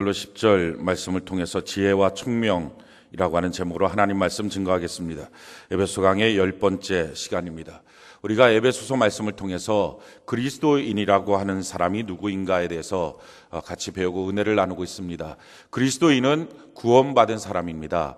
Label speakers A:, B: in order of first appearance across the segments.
A: 오늘로 10절 말씀을 통해서 지혜와 총명이라고 하는 제목으로 하나님 말씀 증거하겠습니다. 에베소 강의 10번째 시간입니다. 우리가 에베소서 말씀을 통해서 그리스도인이라고 하는 사람이 누구인가에 대해서 같이 배우고 은혜를 나누고 있습니다. 그리스도인은 구원받은 사람입니다.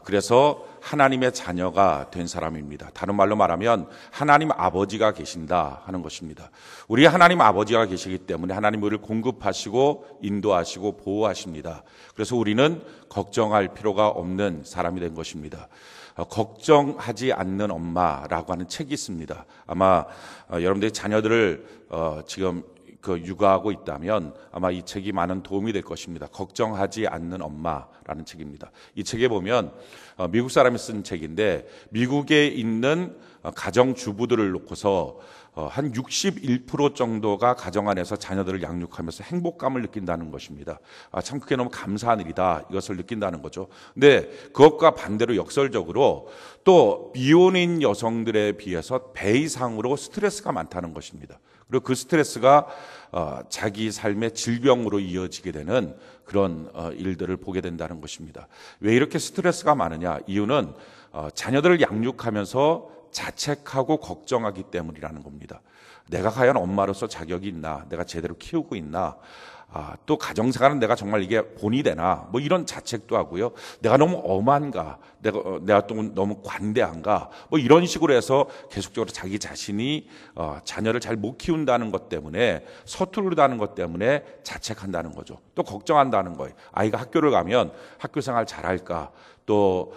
A: 그래서 하나님의 자녀가 된 사람입니다. 다른 말로 말하면 하나님 아버지가 계신다 하는 것입니다. 우리 하나님 아버지가 계시기 때문에 하나님 우리를 공급하시고 인도하시고 보호하십니다. 그래서 우리는 걱정할 필요가 없는 사람이 된 것입니다. 걱정하지 않는 엄마라고 하는 책이 있습니다. 아마 여러분들이 자녀들을 지금 육아하고 있다면 아마 이 책이 많은 도움이 될 것입니다. 걱정하지 않는 엄마라는 책입니다. 이 책에 보면 미국 사람이 쓴 책인데 미국에 있는 가정주부들을 놓고서 한 61% 정도가 가정 안에서 자녀들을 양육하면서 행복감을 느낀다는 것입니다. 참 그게 너무 감사한 일이다 이것을 느낀다는 거죠. 근데 그것과 반대로 역설적으로 또 미혼인 여성들에 비해서 배 이상으로 스트레스가 많다는 것입니다. 그리고 그 스트레스가 자기 삶의 질병으로 이어지게 되는 그런 일들을 보게 된다는 것입니다. 왜 이렇게 스트레스가 많으냐? 이유는 자녀들을 양육하면서 자책하고 걱정하기 때문이라는 겁니다. 내가 과연 엄마로서 자격이 있나? 내가 제대로 키우고 있나? 또 가정생활은 내가 정말 이게 본이 되나? 뭐 이런 자책도 하고요. 내가 너무 엄한가? 내가 또 너무 관대한가? 뭐 이런 식으로 해서 계속적으로 자기 자신이 자녀를 잘 못 키운다는 것 때문에 서투르다는 것 때문에 자책한다는 거죠. 또 걱정한다는 거예요. 아이가 학교를 가면 학교 생활 잘할까? 또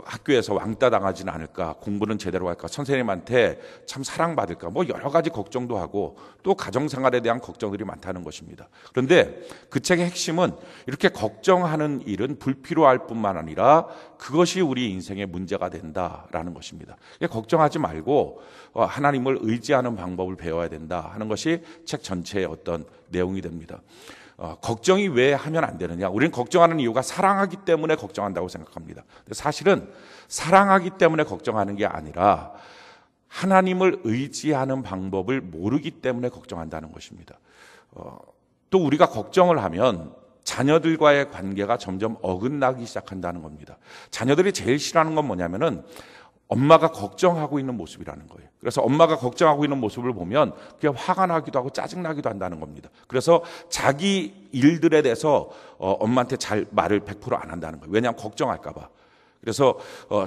A: 학교에서 왕따 당하지는 않을까, 공부는 제대로 할까, 선생님한테 참 사랑받을까, 뭐 여러 가지 걱정도 하고 또 가정생활에 대한 걱정들이 많다는 것입니다. 그런데 그 책의 핵심은 이렇게 걱정하는 일은 불필요할 뿐만 아니라 그것이 우리 인생의 문제가 된다라는 것입니다. 걱정하지 말고 하나님을 의지하는 방법을 배워야 된다 하는 것이 책 전체의 어떤 내용이 됩니다. 걱정이 왜 하면 안 되느냐? 우리는 걱정하는 이유가 사랑하기 때문에 걱정한다고 생각합니다. 근데 사실은 사랑하기 때문에 걱정하는 게 아니라 하나님을 의지하는 방법을 모르기 때문에 걱정한다는 것입니다. 또 우리가 걱정을 하면 자녀들과의 관계가 점점 어긋나기 시작한다는 겁니다. 자녀들이 제일 싫어하는 건 뭐냐면은 엄마가 걱정하고 있는 모습이라는 거예요. 그래서 엄마가 걱정하고 있는 모습을 보면 그게 화가 나기도 하고 짜증나기도 한다는 겁니다. 그래서 자기 일들에 대해서 엄마한테 잘 말을 100% 안 한다는 거예요. 왜냐하면 걱정할까 봐. 그래서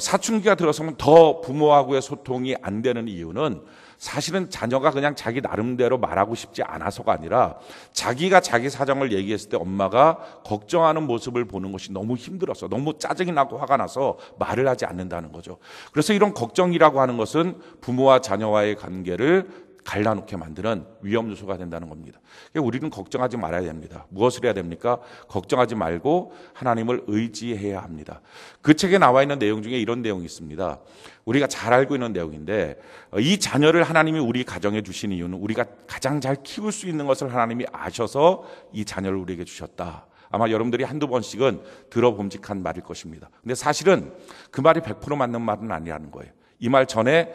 A: 사춘기가 들어서면 더 부모하고의 소통이 안 되는 이유는 사실은 자녀가 그냥 자기 나름대로 말하고 싶지 않아서가 아니라 자기가 자기 사정을 얘기했을 때 엄마가 걱정하는 모습을 보는 것이 너무 힘들어서 너무 짜증이 나고 화가 나서 말을 하지 않는다는 거죠. 그래서 이런 걱정이라고 하는 것은 부모와 자녀와의 관계를 갈라놓게 만드는 위험 요소가 된다는 겁니다. 우리는 걱정하지 말아야 됩니다. 무엇을 해야 됩니까? 걱정하지 말고 하나님을 의지해야 합니다. 그 책에 나와 있는 내용 중에 이런 내용이 있습니다. 우리가 잘 알고 있는 내용인데 이 자녀를 하나님이 우리 가정에 주신 이유는 우리가 가장 잘 키울 수 있는 것을 하나님이 아셔서 이 자녀를 우리에게 주셨다. 아마 여러분들이 한두 번씩은 들어봄직한 말일 것입니다. 근데 사실은 그 말이 100% 맞는 말은 아니라는 거예요. 이 말 전에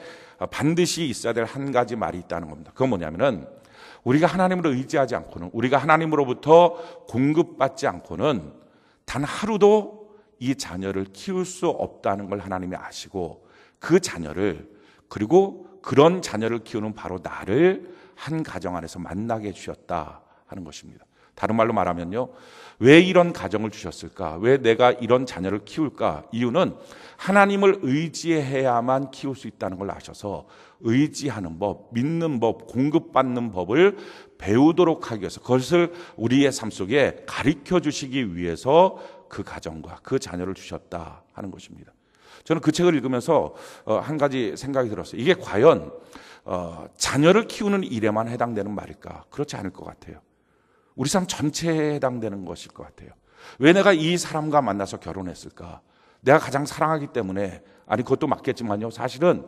A: 반드시 있어야 될 한 가지 말이 있다는 겁니다. 그건 뭐냐면은 우리가 하나님을 의지하지 않고는, 우리가 하나님으로부터 공급받지 않고는 단 하루도 이 자녀를 키울 수 없다는 걸 하나님이 아시고 그 자녀를, 그리고 그런 자녀를 키우는 바로 나를 한 가정 안에서 만나게 해주셨다 하는 것입니다. 다른 말로 말하면요, 왜 이런 가정을 주셨을까? 왜 내가 이런 자녀를 키울까? 이유는 하나님을 의지해야만 키울 수 있다는 걸 아셔서 의지하는 법, 믿는 법, 공급받는 법을 배우도록 하기 위해서, 그것을 우리의 삶 속에 가르쳐 주시기 위해서 그 가정과 그 자녀를 주셨다 하는 것입니다. 저는 그 책을 읽으면서 한 가지 생각이 들었어요. 이게 과연 자녀를 키우는 일에만 해당되는 말일까? 그렇지 않을 것 같아요. 우리 삶 전체에 해당되는 것일 것 같아요. 왜 내가 이 사람과 만나서 결혼했을까? 내가 가장 사랑하기 때문에, 아니 그것도 맞겠지만요, 사실은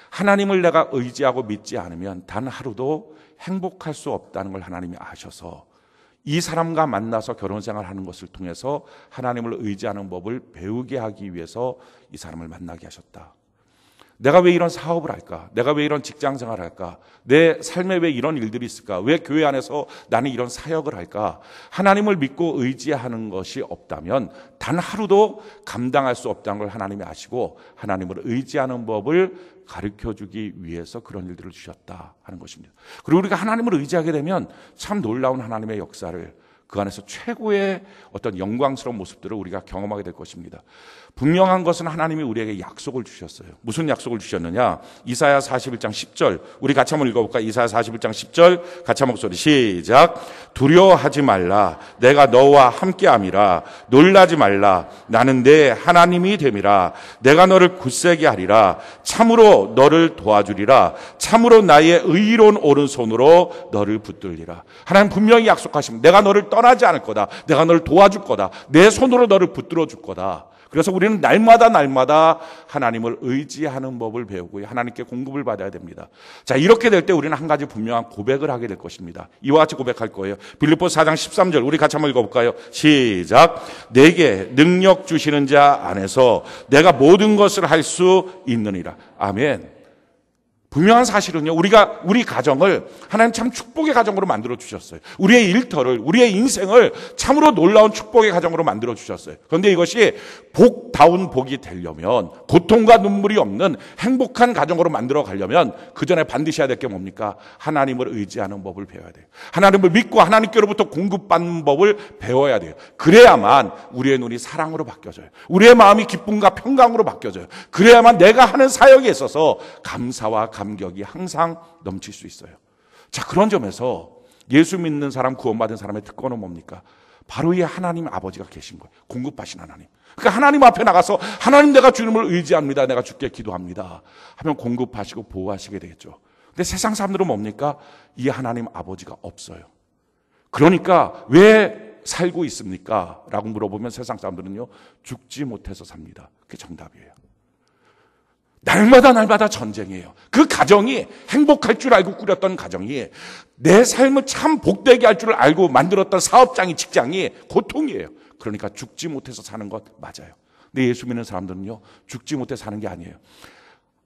A: 하나님을 내가 의지하고 믿지 않으면 단 하루도 행복할 수 없다는 걸 하나님이 아셔서 이 사람과 만나서 결혼생활하는 것을 통해서 하나님을 의지하는 법을 배우게 하기 위해서 이 사람을 만나게 하셨다. 내가 왜 이런 사업을 할까? 내가 왜 이런 직장 생활을 할까? 내 삶에 왜 이런 일들이 있을까? 왜 교회 안에서 나는 이런 사역을 할까? 하나님을 믿고 의지하는 것이 없다면 단 하루도 감당할 수 없다는 걸 하나님이 아시고 하나님을 의지하는 법을 가르쳐주기 위해서 그런 일들을 주셨다 하는 것입니다. 그리고 우리가 하나님을 의지하게 되면 참 놀라운 하나님의 역사를 그 안에서 최고의 어떤 영광스러운 모습들을 우리가 경험하게 될 것입니다. 분명한 것은 하나님이 우리에게 약속을 주셨어요. 무슨 약속을 주셨느냐? 이사야 41장 10절 우리 같이 한번 읽어볼까요? 이사야 41장 10절 같이 한번 목소리 시작. 두려워하지 말라. 내가 너와 함께함이라. 놀라지 말라. 나는 내 하나님이 됨이라. 내가 너를 굳세게 하리라. 참으로 너를 도와주리라. 참으로 나의 의로운 오른손으로 너를 붙들리라. 하나님 분명히 약속하십니다. 내가 너를 떠나지 않을 거다. 내가 너를 도와줄 거다. 내 손으로 너를 붙들어 줄 거다. 그래서 우리는 날마다 하나님을 의지하는 법을 배우고 하나님께 공급을 받아야 됩니다. 자, 이렇게 될 때 우리는 한 가지 분명한 고백을 하게 될 것입니다. 이와 같이 고백할 거예요. 빌립보서 4장 13절 우리 같이 한번 읽어볼까요? 시작. 내게 능력 주시는 자 안에서 내가 모든 것을 할 수 있느니라. 아멘. 분명한 사실은요, 우리 가정을 하나님 참 축복의 가정으로 만들어 주셨어요. 우리의 일터를, 우리의 인생을 참으로 놀라운 축복의 가정으로 만들어 주셨어요. 그런데 이것이 복다운 복이 되려면, 고통과 눈물이 없는 행복한 가정으로 만들어 가려면 그 전에 반드시 해야 될 게 뭡니까? 하나님을 의지하는 법을 배워야 돼요. 하나님을 믿고 하나님께로부터 공급받는 법을 배워야 돼요. 그래야만 우리의 눈이 사랑으로 바뀌어져요. 우리의 마음이 기쁨과 평강으로 바뀌어져요. 그래야만 내가 하는 사역에 있어서 감사와 감격이 항상 넘칠 수 있어요. 자, 그런 점에서 예수 믿는 사람, 구원받은 사람의 특권은 뭡니까? 바로 이 하나님 아버지가 계신 거예요. 공급하신 하나님. 그러니까 하나님 앞에 나가서 하나님 내가 주님을 의지합니다. 내가 주께 기도합니다. 하면 공급하시고 보호하시게 되겠죠. 근데 세상 사람들은 뭡니까? 이 하나님 아버지가 없어요. 그러니까 왜 살고 있습니까? 라고 물어보면 세상 사람들은요, 죽지 못해서 삽니다. 그게 정답이에요. 날마다 전쟁이에요. 그 가정이 행복할 줄 알고 꾸렸던 가정이 내 삶을 참 복되게 할 줄 알고 만들었던 사업장이 직장이 고통이에요. 그러니까 죽지 못해서 사는 것 맞아요. 근데 예수 믿는 사람들은요, 죽지 못해 사는 게 아니에요.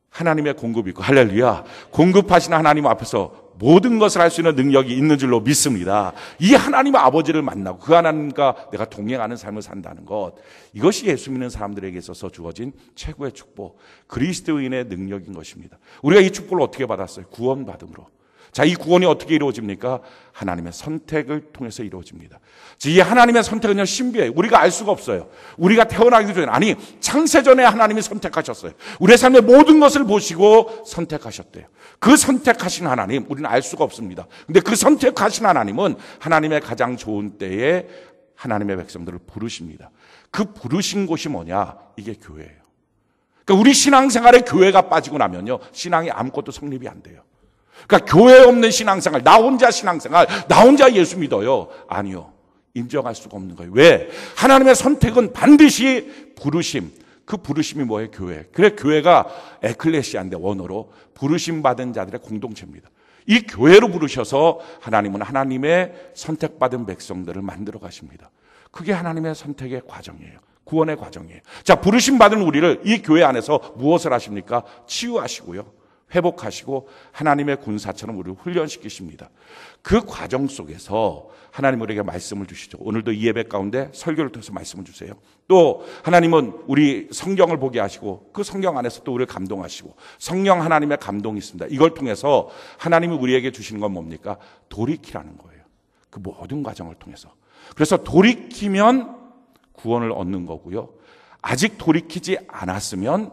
A: 하나님의 공급이 있고, 할렐루야, 공급하시는 하나님 앞에서 모든 것을 할 수 있는 능력이 있는 줄로 믿습니다. 이 하나님 아버지를 만나고 그 하나님과 내가 동행하는 삶을 산다는 것, 이것이 예수 믿는 사람들에게 있어서 주어진 최고의 축복, 그리스도인의 능력인 것입니다. 우리가 이 축복을 어떻게 받았어요? 구원받음으로. 자, 이 구원이 어떻게 이루어집니까? 하나님의 선택을 통해서 이루어집니다. 이 하나님의 선택은요, 신비해요. 우리가 알 수가 없어요. 우리가 태어나기 전에, 아니, 창세전에 하나님이 선택하셨어요. 우리의 삶의 모든 것을 보시고 선택하셨대요. 그 선택하신 하나님, 우리는 알 수가 없습니다. 근데 그 선택하신 하나님은 하나님의 가장 좋은 때에 하나님의 백성들을 부르십니다. 그 부르신 곳이 뭐냐? 이게 교회예요. 그러니까 우리 신앙생활에 교회가 빠지고 나면요, 신앙이 아무것도 성립이 안 돼요. 그러니까 교회 없는 신앙생활, 나 혼자 신앙생활, 나 혼자 예수 믿어요. 아니요. 인정할 수가 없는 거예요. 왜? 하나님의 선택은 반드시 부르심. 그 부르심이 뭐예요? 교회. 그래, 교회가 에클레시아인데 원어로 부르심 받은 자들의 공동체입니다. 이 교회로 부르셔서 하나님은 하나님의 선택받은 백성들을 만들어 가십니다. 그게 하나님의 선택의 과정이에요. 구원의 과정이에요. 자, 부르심 받은 우리를 이 교회 안에서 무엇을 하십니까? 치유하시고요, 회복하시고 하나님의 군사처럼 우리를 훈련시키십니다. 그 과정 속에서 하나님 우리에게 말씀을 주시죠. 오늘도 이 예배 가운데 설교를 통해서 말씀을 주세요. 또 하나님은 우리 성경을 보게 하시고 그 성경 안에서 또 우리를 감동하시고, 성령 하나님의 감동이 있습니다. 이걸 통해서 하나님이 우리에게 주시는 건 뭡니까? 돌이키라는 거예요. 그 모든 과정을 통해서. 그래서 돌이키면 구원을 얻는 거고요, 아직 돌이키지 않았으면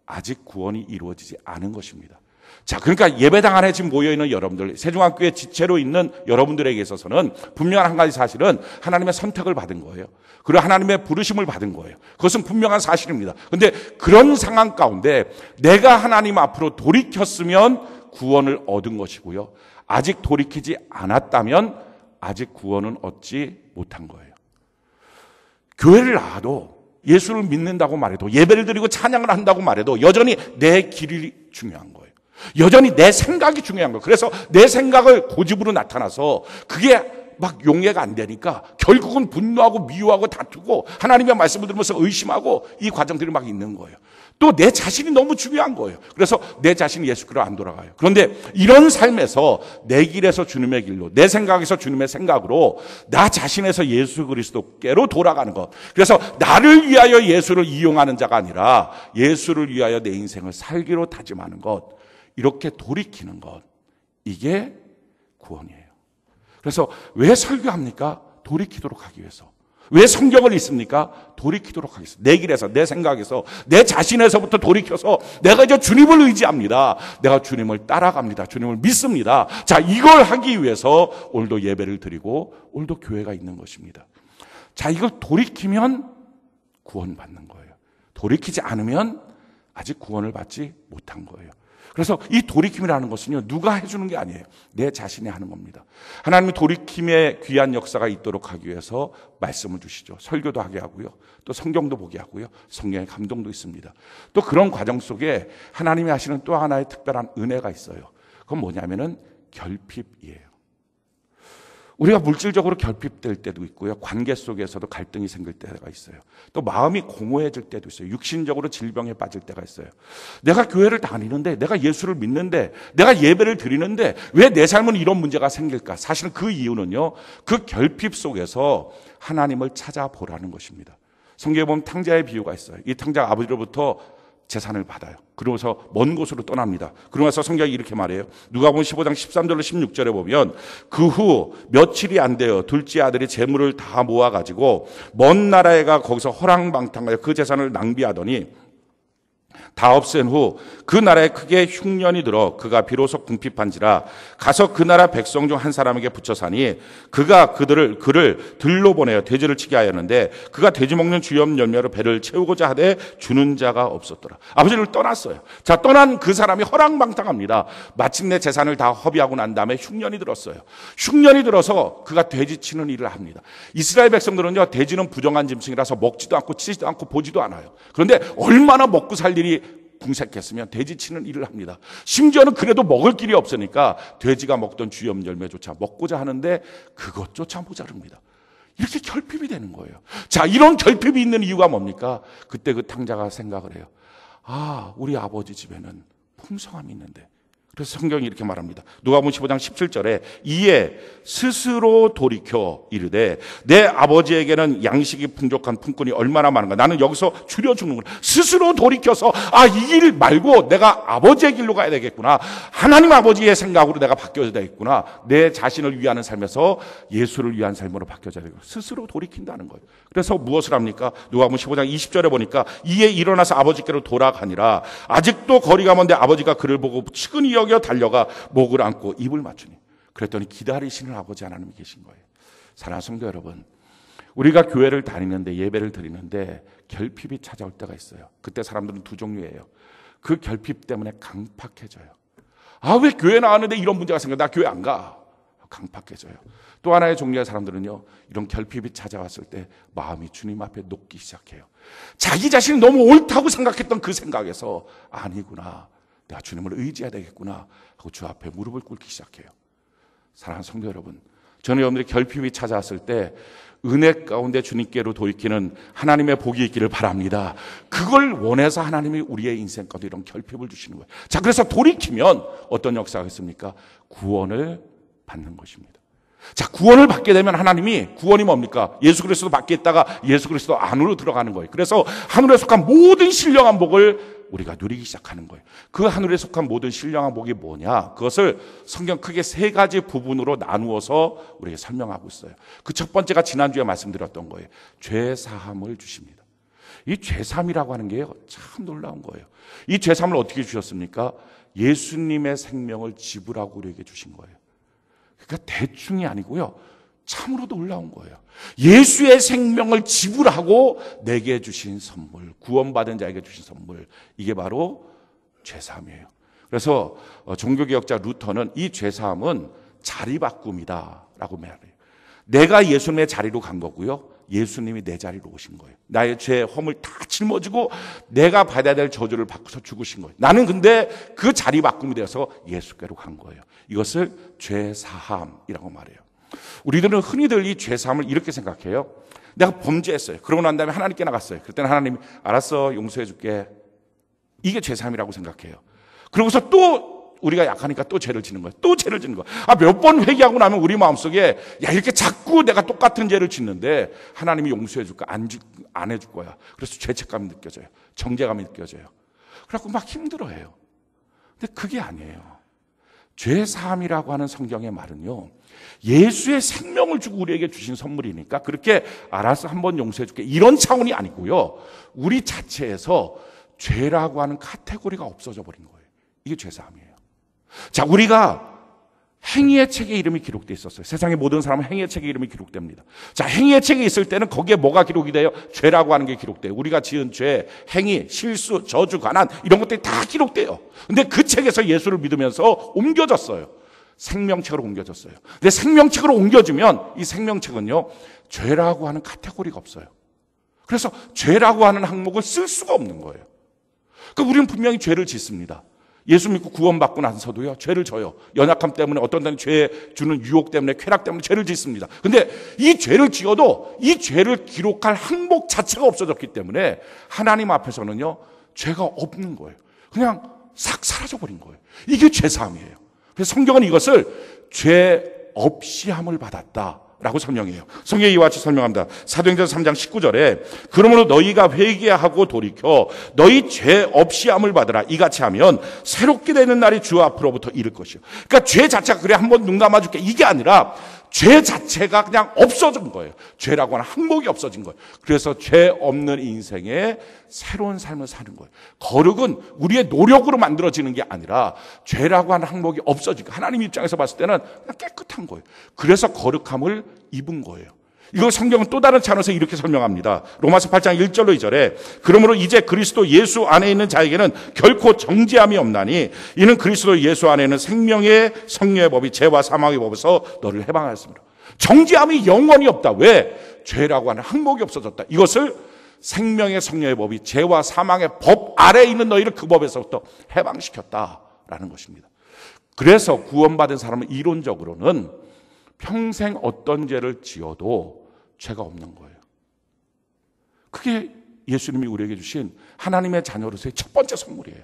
A: 아직 구원이 이루어지지 않은 것입니다. 자, 그러니까 예배당 안에 지금 모여있는 여러분들, 세종학교에 지체로 있는 여러분들에게 있어서는 분명한 한 가지 사실은 하나님의 선택을 받은 거예요. 그리고 하나님의 부르심을 받은 거예요. 그것은 분명한 사실입니다. 그런데 그런 상황 가운데 내가 하나님 앞으로 돌이켰으면 구원을 얻은 것이고요, 아직 돌이키지 않았다면 아직 구원은 얻지 못한 거예요. 교회를 나와도, 예수를 믿는다고 말해도, 예배를 드리고 찬양을 한다고 말해도 여전히 내 길이 중요한 거예요. 여전히 내 생각이 중요한 거예요. 그래서 내 생각을 고집으로 나타나서 그게 막 용해가 안 되니까 결국은 분노하고 미워하고 다투고 하나님의 말씀을 들으면서 의심하고 이 과정들이 막 있는 거예요. 또 내 자신이 너무 중요한 거예요. 그래서 내 자신이 예수께로 안 돌아가요. 그런데 이런 삶에서 내 길에서 주님의 길로, 내 생각에서 주님의 생각으로 나 자신에서 예수 그리스도께로 돌아가는 것. 그래서 나를 위하여 예수를 이용하는 자가 아니라 예수를 위하여 내 인생을 살기로 다짐하는 것. 이렇게 돌이키는 것. 이게 구원이에요. 그래서 왜 설교합니까? 돌이키도록 하기 위해서. 왜 성경을 읽습니까? 돌이키도록 하겠습니다. 내 길에서, 내 생각에서, 내 자신에서부터 돌이켜서 내가 이제 주님을 의지합니다. 내가 주님을 따라갑니다. 주님을 믿습니다. 자, 이걸 하기 위해서 오늘도 예배를 드리고 오늘도 교회가 있는 것입니다. 자, 이걸 돌이키면 구원받는 거예요. 돌이키지 않으면 아직 구원을 받지 못한 거예요. 그래서 이 돌이킴이라는 것은요, 누가 해주는 게 아니에요. 내 자신이 하는 겁니다. 하나님이 돌이킴의 귀한 역사가 있도록 하기 위해서 말씀을 주시죠. 설교도 하게 하고요. 또 성경도 보게 하고요. 성경의 감동도 있습니다. 또 그런 과정 속에 하나님이 하시는 또 하나의 특별한 은혜가 있어요. 그건 뭐냐면은 결핍이에요. 우리가 물질적으로 결핍될 때도 있고요. 관계 속에서도 갈등이 생길 때가 있어요. 또 마음이 공허해질 때도 있어요. 육신적으로 질병에 빠질 때가 있어요. 내가 교회를 다니는데, 내가 예수를 믿는데, 내가 예배를 드리는데 왜 내 삶은 이런 문제가 생길까? 사실은 그 이유는요, 그 결핍 속에서 하나님을 찾아보라는 것입니다. 성경에 보면 탕자의 비유가 있어요. 이 탕자가 아버지로부터 재산을 받아요. 그러면서 먼 곳으로 떠납니다. 그러고 나서 성경이 이렇게 말해요. 누가복음 15장 13절로 16절에 보면 그 후 며칠이 안 돼요. 둘째 아들이 재물을 다 모아가지고 먼 나라에 가 거기서 허랑방탕하여 그 재산을 낭비하더니 다 없앤 후 그 나라에 크게 흉년이 들어 그가 비로소 궁핍한지라 가서 그 나라 백성 중 한 사람에게 붙여 사니 그가 그를 들로 보내어 돼지를 치게 하였는데 그가 돼지 먹는 주염 열매로 배를 채우고자 하되 주는 자가 없었더라. 아버지를 떠났어요. 자, 떠난 그 사람이 허랑방탕합니다. 마침내 재산을 다 허비하고 난 다음에 흉년이 들었어요. 흉년이 들어서 그가 돼지 치는 일을 합니다. 이스라엘 백성들은요, 돼지는 부정한 짐승이라서 먹지도 않고 치지도 않고 보지도 않아요. 그런데 얼마나 먹고 살 일이 궁색했으면 돼지 치는 일을 합니다. 심지어는 그래도 먹을 길이 없으니까 돼지가 먹던 주염 열매조차 먹고자 하는데 그것조차 모자릅니다. 이렇게 결핍이 되는 거예요. 자, 이런 결핍이 있는 이유가 뭡니까? 그때 그 탕자가 생각을 해요. 아, 우리 아버지 집에는 풍성함이 있는데. 그래서 성경이 이렇게 말합니다. 누가복음 15장 17절에 이에 스스로 돌이켜 이르되 내 아버지에게는 양식이 풍족한 품꾼이 얼마나 많은가. 나는 여기서 줄여 죽는구나. 스스로 돌이켜서 이 길 말고 내가 아버지의 길로 가야 되겠구나. 하나님 아버지의 생각으로 내가 바뀌어야 되겠구나. 내 자신을 위하는 삶에서 예수를 위한 삶으로 바뀌어야 되겠구나. 스스로 돌이킨다는 거예요. 그래서 무엇을 합니까? 누가복음 15장 20절에 보니까 이에 일어나서 아버지께로 돌아가니라. 아직도 거리가 먼데 아버지가 그를 보고 측은히 여겨 달려가 목을 안고 입을 맞추니. 그랬더니 기다리시는 아버지 하나님이 계신 거예요. 사랑하는 성도 여러분, 우리가 교회를 다니는데, 예배를 드리는데 결핍이 찾아올 때가 있어요. 그때 사람들은 두 종류예요. 그 결핍 때문에 강팍해져요. 왜 교회 나왔는데 이런 문제가 생겨? 나 교회 안 가. 강팍해져요. 또 하나의 종류의 사람들은요, 이런 결핍이 찾아왔을 때 마음이 주님 앞에 녹기 시작해요. 자기 자신이 너무 옳다고 생각했던 그 생각에서 아니구나, 내가 주님을 의지해야 되겠구나 하고 주 앞에 무릎을 꿇기 시작해요. 사랑하는 성도 여러분, 저는 여러분들이 결핍이 찾아왔을 때 은혜 가운데 주님께로 돌이키는 하나님의 복이 있기를 바랍니다. 그걸 원해서 하나님이 우리의 인생 가운데 이런 결핍을 주시는 거예요. 자, 그래서 돌이키면 어떤 역사가 있습니까? 구원을 받는 것입니다. 자, 구원을 받게 되면 하나님이, 구원이 뭡니까? 예수 그리스도 밖에 있다가 예수 그리스도 안으로 들어가는 거예요. 그래서 하늘에 속한 모든 신령한 복을 우리가 누리기 시작하는 거예요. 그 하늘에 속한 모든 신령한 복이 뭐냐? 그것을 성경 크게 세 가지 부분으로 나누어서 우리에게 설명하고 있어요. 그 첫 번째가 지난주에 말씀드렸던 거예요. 죄 사함을 주십니다. 이 죄 사함이라고 하는 게 참 놀라운 거예요. 이 죄 사함을 어떻게 주셨습니까? 예수님의 생명을 지불하고 우리에게 주신 거예요. 그러니까 대충이 아니고요, 참으로 놀라운 거예요. 예수의 생명을 지불하고 내게 주신 선물, 구원받은 자에게 주신 선물, 이게 바로 죄사함이에요. 그래서 종교개혁자 루터는 이 죄사함은 자리 바꿈이다라고 말해요. 내가 예수님의 자리로 간 거고요, 예수님이 내 자리로 오신 거예요. 나의 죄 허물 다 짊어지고 내가 받아야 될 저주를 받고서 죽으신 거예요. 나는 근데 그 자리 바꿈이 되어서 예수께로 간 거예요. 이것을 죄사함이라고 말해요. 우리들은 흔히들 이 죄사함을 이렇게 생각해요. 내가 범죄했어요. 그러고 난 다음에 하나님께 나갔어요. 그때는 하나님이 알았어, 용서해 줄게. 이게 죄사함이라고 생각해요. 그러고서 또 우리가 약하니까 또 죄를 짓는 거예요. 또 죄를 짓는 거예요. 몇 번 회개하고 나면 우리 마음속에 야, 이렇게 자꾸 내가 똑같은 죄를 짓는데 하나님이 용서해 줄까? 안 해줄 거야. 그래서 죄책감이 느껴져요. 정죄감이 느껴져요. 그래갖고 막 힘들어해요. 근데 그게 아니에요. 죄사함이라고 하는 성경의 말은요, 예수의 생명을 주고 우리에게 주신 선물이니까 그렇게 알아서 한번 용서해 줄게 이런 차원이 아니고요, 우리 자체에서 죄라고 하는 카테고리가 없어져 버린 거예요. 이게 죄사함이에요. 자, 우리가 행위의 책에 이름이 기록되어 있었어요. 세상의 모든 사람은 행위의 책에 이름이 기록됩니다. 자, 행위의 책에 있을 때는 거기에 뭐가 기록이 돼요? 죄라고 하는 게 기록돼요. 우리가 지은 죄, 행위, 실수, 저주, 가난 이런 것들이 다 기록돼요. 근데 그 책에서 예수를 믿으면서 옮겨졌어요. 생명책으로 옮겨졌어요. 근데 생명책으로 옮겨지면 이 생명책은요, 죄라고 하는 카테고리가 없어요. 그래서 죄라고 하는 항목을 쓸 수가 없는 거예요. 그러니까 우리는 분명히 죄를 짓습니다. 예수 믿고 구원받고 나서도요, 죄를 져요. 연약함 때문에, 어떤 때는 죄 주는 유혹 때문에, 쾌락 때문에 죄를 짓습니다. 근데 이 죄를 지어도 이 죄를 기록할 항목 자체가 없어졌기 때문에 하나님 앞에서는요, 죄가 없는 거예요. 그냥 싹 사라져버린 거예요. 이게 죄사함이에요. 그래서 성경은 이것을 죄 없이 함을 받았다 라고 설명해요. 성경이 이와 같이 설명합니다. 사도행전 3장 19절에 그러므로 너희가 회개하고 돌이켜 너희 죄 없이 함을 받으라. 이같이 하면 새롭게 되는 날이 주 앞으로부터 이를 것이요. 그러니까 죄 자체가 그래 한번 눈 감아줄게 이게 아니라 죄 자체가 그냥 없어진 거예요. 죄라고 하는 항목이 없어진 거예요. 그래서 죄 없는 인생에 새로운 삶을 사는 거예요. 거룩은 우리의 노력으로 만들어지는 게 아니라 죄라고 하는 항목이 없어지고 하나님 입장에서 봤을 때는 그냥 깨끗한 거예요. 그래서 거룩함을 입은 거예요. 이걸 성경은 또 다른 차원에서 이렇게 설명합니다. 로마서 8장 1절로 2절에 그러므로 이제 그리스도 예수 안에 있는 자에게는 결코 정죄함이 없나니 이는 그리스도 예수 안에 있는 생명의 성령의 법이 죄와 사망의 법에서 너를 해방하였습니다. 정죄함이 영원히 없다. 왜? 죄라고 하는 항목이 없어졌다. 이것을 생명의 성령의 법이 죄와 사망의 법 아래에 있는 너희를 그 법에서부터 해방시켰다라는 것입니다. 그래서 구원받은 사람은 이론적으로는 평생 어떤 죄를 지어도 죄가 없는 거예요. 그게 예수님이 우리에게 주신 하나님의 자녀로서의 첫 번째 선물이에요.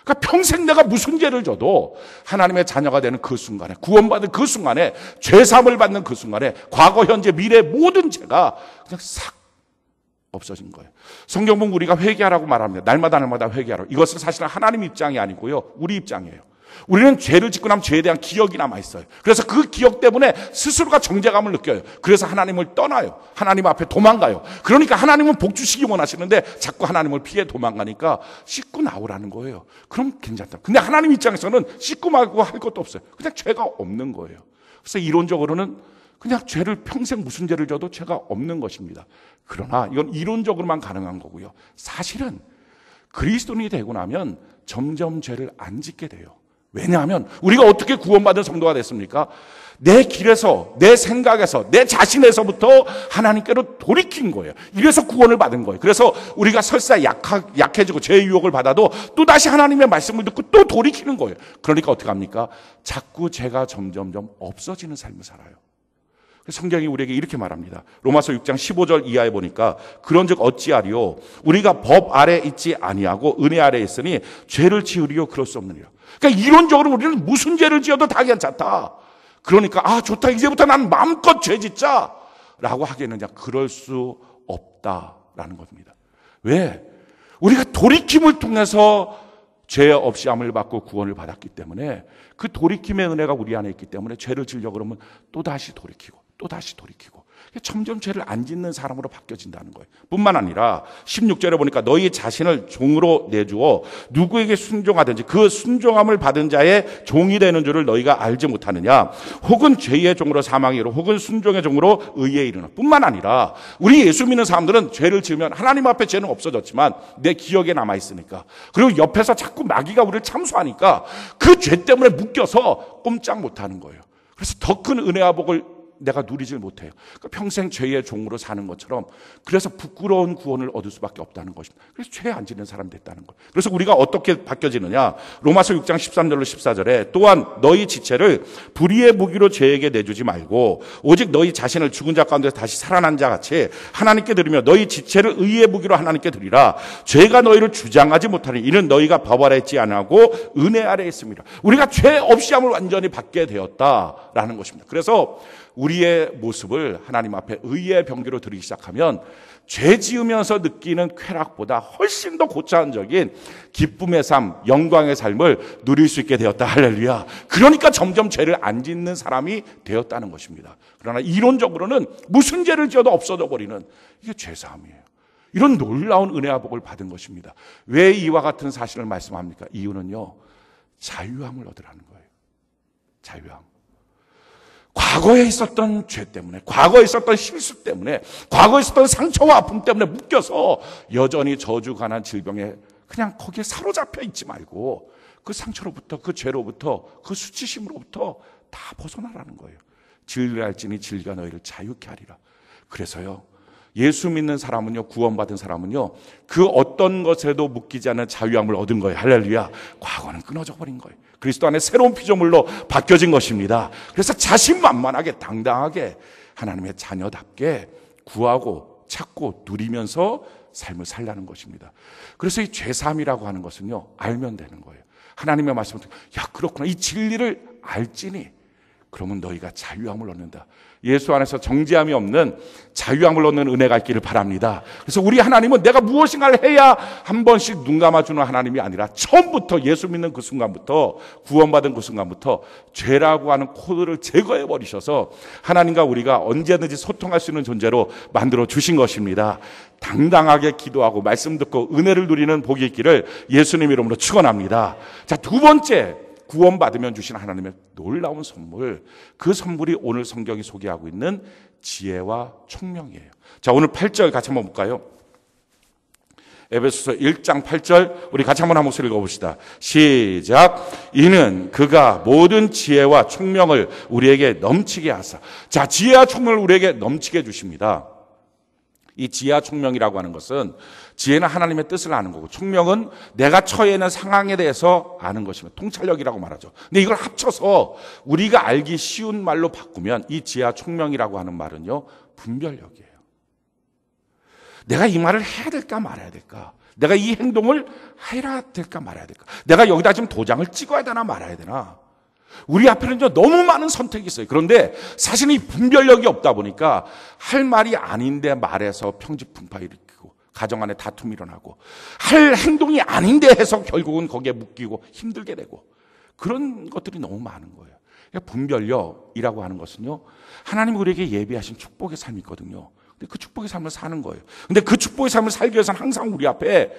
A: 그러니까 평생 내가 무슨 죄를 져도 하나님의 자녀가 되는 그 순간에, 구원받은 그 순간에, 죄사함을 받는 그 순간에 과거, 현재, 미래 모든 죄가 그냥 싹 없어진 거예요. 성경 보면 우리가 회개하라고 말합니다. 날마다 회개하라고. 이것은 사실은 하나님 입장이 아니고요, 우리 입장이에요. 우리는 죄를 짓고 나면 죄에 대한 기억이 남아있어요. 그래서 그 기억 때문에 스스로가 정죄감을 느껴요. 그래서 하나님을 떠나요. 하나님 앞에 도망가요. 그러니까 하나님은 복 주시기 원하시는데 자꾸 하나님을 피해 도망가니까 씻고 나오라는 거예요. 그럼 괜찮다. 근데 하나님 입장에서는 씻고 말고 할 것도 없어요. 그냥 죄가 없는 거예요. 그래서 이론적으로는 그냥 죄를 평생 무슨 죄를 져도 죄가 없는 것입니다. 그러나 이건 이론적으로만 가능한 거고요. 사실은 그리스도인이 되고 나면 점점 죄를 안 짓게 돼요. 왜냐하면 우리가 어떻게 구원받은 성도가 됐습니까? 내 길에서, 내 생각에서, 내 자신에서부터 하나님께로 돌이킨 거예요. 이래서 구원을 받은 거예요. 그래서 우리가 설사 약해지고 죄의 유혹을 받아도 또다시 하나님의 말씀을 듣고 또 돌이키는 거예요. 그러니까 어떻게 합니까? 자꾸 죄가 점점점 없어지는 삶을 살아요. 성경이 우리에게 이렇게 말합니다. 로마서 6장 15절 이하에 보니까 그런즉 어찌하리요? 우리가 법 아래 있지 아니하고 은혜 아래 있으니 죄를 지으리요? 그럴 수 없느니라. 그러니까 이론적으로 우리는 무슨 죄를 지어도 다 괜찮다. 그러니까 좋다. 이제부터 난 마음껏 죄 짓자 라고 하겠느냐? 그럴 수 없다라는 겁니다. 왜? 우리가 돌이킴을 통해서 죄 없이 함을 받고 구원을 받았기 때문에 그 돌이킴의 은혜가 우리 안에 있기 때문에 죄를 지으려고 그러면 또다시 돌이키고 또다시 돌이키고 점점 죄를 안 짓는 사람으로 바뀌어진다는 거예요. 뿐만 아니라 16절에 보니까 너희 자신을 종으로 내주어 누구에게 순종하든지 그 순종함을 받은 자의 종이 되는 줄을 너희가 알지 못하느냐. 혹은 죄의 종으로 사망에 이르고 혹은 순종의 종으로 의에 이르나. 뿐만 아니라 우리 예수 믿는 사람들은 죄를 지으면 하나님 앞에 죄는 없어졌지만 내 기억에 남아있으니까, 그리고 옆에서 자꾸 마귀가 우리를 참수하니까 그 죄 때문에 묶여서 꼼짝 못하는 거예요. 그래서 더 큰 은혜와 복을 내가 누리질 못해요. 그러니까 평생 죄의 종으로 사는 것처럼, 그래서 부끄러운 구원을 얻을 수밖에 없다는 것입니다. 그래서 죄 안 지는 사람 됐다는 거예요. 그래서 우리가 어떻게 바뀌어지느냐? 로마서 6장 13절로 14절에 또한 너희 지체를 불의의 무기로 죄에게 내주지 말고 오직 너희 자신을 죽은 자 가운데 다시 살아난 자 같이 하나님께 드리며 너희 지체를 의의 무기로 하나님께 드리라. 죄가 너희를 주장하지 못하니 이는 너희가 법 아래 있지 아니하고 은혜 아래 있습니다. 우리가 죄 없이 함을 완전히 받게 되었다라는 것입니다. 그래서 우리의 모습을 하나님 앞에 의의 병기로 드리기 시작하면 죄 지으면서 느끼는 쾌락보다 훨씬 더 고차원적인 기쁨의 삶, 영광의 삶을 누릴 수 있게 되었다. 할렐루야. 그러니까 점점 죄를 안 짓는 사람이 되었다는 것입니다. 그러나 이론적으로는 무슨 죄를 지어도 없어져 버리는, 이게 죄사함이에요. 이런 놀라운 은혜와 복을 받은 것입니다. 왜 이와 같은 사실을 말씀합니까? 이유는요, 자유함을 얻으라는 거예요. 자유함. 과거에 있었던 죄 때문에, 과거에 있었던 실수 때문에, 과거에 있었던 상처와 아픔 때문에 묶여서 여전히 저주, 가난, 질병에 그냥 거기에 사로잡혀 있지 말고 그 상처로부터, 그 죄로부터, 그 수치심으로부터 다 벗어나라는 거예요. 진리할지니 진리가 너희를 자유케 하리라. 그래서요, 예수 믿는 사람은요, 구원받은 사람은요, 그 어떤 것에도 묶이지 않는 자유함을 얻은 거예요. 할렐루야. 과거는 끊어져 버린 거예요. 그리스도 안에 새로운 피조물로 바뀌어진 것입니다. 그래서 자신만만하게 당당하게 하나님의 자녀답게 구하고 찾고 누리면서 삶을 살라는 것입니다. 그래서 이 죄사함이라고 하는 것은요, 알면 되는 거예요. 하나님의 말씀을 듣고, 야, 그렇구나, 이 진리를 알지니 그러면 너희가 자유함을 얻는다. 예수 안에서 정죄함이 없는 자유함을 얻는 은혜가 있기를 바랍니다. 그래서 우리 하나님은 내가 무엇인가를 해야 한 번씩 눈 감아주는 하나님이 아니라 처음부터, 예수 믿는 그 순간부터, 구원받은 그 순간부터 죄라고 하는 코드를 제거해 버리셔서 하나님과 우리가 언제든지 소통할 수 있는 존재로 만들어 주신 것입니다. 당당하게 기도하고 말씀 듣고 은혜를 누리는 복이 있기를 예수님 이름으로 축원합니다. 자, 두 번째, 구원받으면 주신 하나님의 놀라운 선물, 그 선물이 오늘 성경이 소개하고 있는 지혜와 총명이에요. 자, 오늘 8절 같이 한번 볼까요? 에베소서 1장 8절 우리 같이 한번 목소리 읽어봅시다. 시작. 이는 그가 모든 지혜와 총명을 우리에게 넘치게 하사. 자, 지혜와 총명을 우리에게 넘치게 주십니다. 이 지혜와 총명이라고 하는 것은, 지혜는 하나님의 뜻을 아는 거고, 총명은 내가 처해 있는 상황에 대해서 아는 것입니다. 통찰력이라고 말하죠. 근데 이걸 합쳐서 우리가 알기 쉬운 말로 바꾸면 이 지혜와 총명이라고 하는 말은요, 분별력이에요. 내가 이 말을 해야 될까 말아야 될까? 내가 이 행동을 해야 될까 말아야 될까? 내가 여기다 지금 도장을 찍어야 되나 말아야 되나? 우리 앞에는 너무 많은 선택이 있어요. 그런데 사실 이 분별력이 없다 보니까 할 말이 아닌데 말해서 평지풍파 일으키고 가정 안에 다툼이 일어나고, 할 행동이 아닌데 해서 결국은 거기에 묶이고 힘들게 되고, 그런 것들이 너무 많은 거예요. 그러니까 분별력이라고 하는 것은요, 하나님이 우리에게 예비하신 축복의 삶이 있거든요. 근데 그 축복의 삶을 사는 거예요. 근데 그 축복의 삶을 살기 위해서는 항상 우리 앞에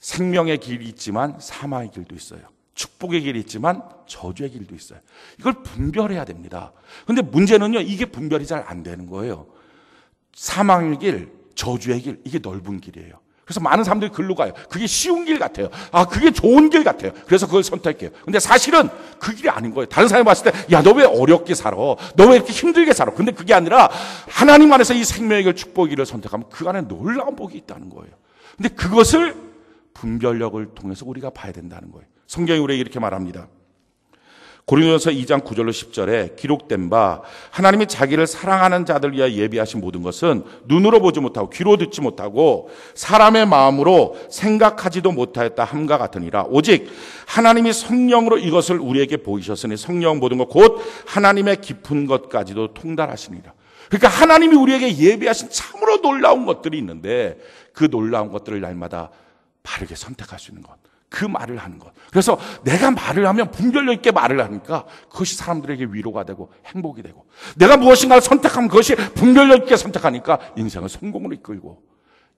A: 생명의 길이 있지만 사망의 길도 있어요. 축복의 길이 있지만 저주의 길도 있어요. 이걸 분별해야 됩니다. 그런데 문제는요, 이게 분별이 잘 안 되는 거예요. 사망의 길, 저주의 길, 이게 넓은 길이에요. 그래서 많은 사람들이 글로 가요. 그게 쉬운 길 같아요. 아, 그게 좋은 길 같아요. 그래서 그걸 선택해요. 근데 사실은 그 길이 아닌 거예요. 다른 사람이 봤을 때, 야, 너 왜 어렵게 살아? 너 왜 이렇게 힘들게 살아? 근데 그게 아니라 하나님 안에서 이 생명의 길, 축복의 길을 선택하면 그 안에 놀라운 복이 있다는 거예요. 근데 그것을 분별력을 통해서 우리가 봐야 된다는 거예요. 성경이 우리에게 이렇게 말합니다. 고린도전서 2장 9절로 10절에 기록된 바 하나님이 자기를 사랑하는 자들 위하여 예비하신 모든 것은 눈으로 보지 못하고 귀로 듣지 못하고 사람의 마음으로 생각하지도 못하였다 함과 같으니라. 오직 하나님이 성령으로 이것을 우리에게 보이셨으니 성령 모든 것 곧 하나님의 깊은 것까지도 통달하시니라. 그러니까 하나님이 우리에게 예비하신 참으로 놀라운 것들이 있는데 그 놀라운 것들을 날마다 바르게 선택할 수 있는 것, 그 말을 하는 것. 그래서 내가 말을 하면 분별력 있게 말을 하니까 그것이 사람들에게 위로가 되고 행복이 되고, 내가 무엇인가를 선택하면 그것이 분별력 있게 선택하니까 인생을 성공으로 이끌고,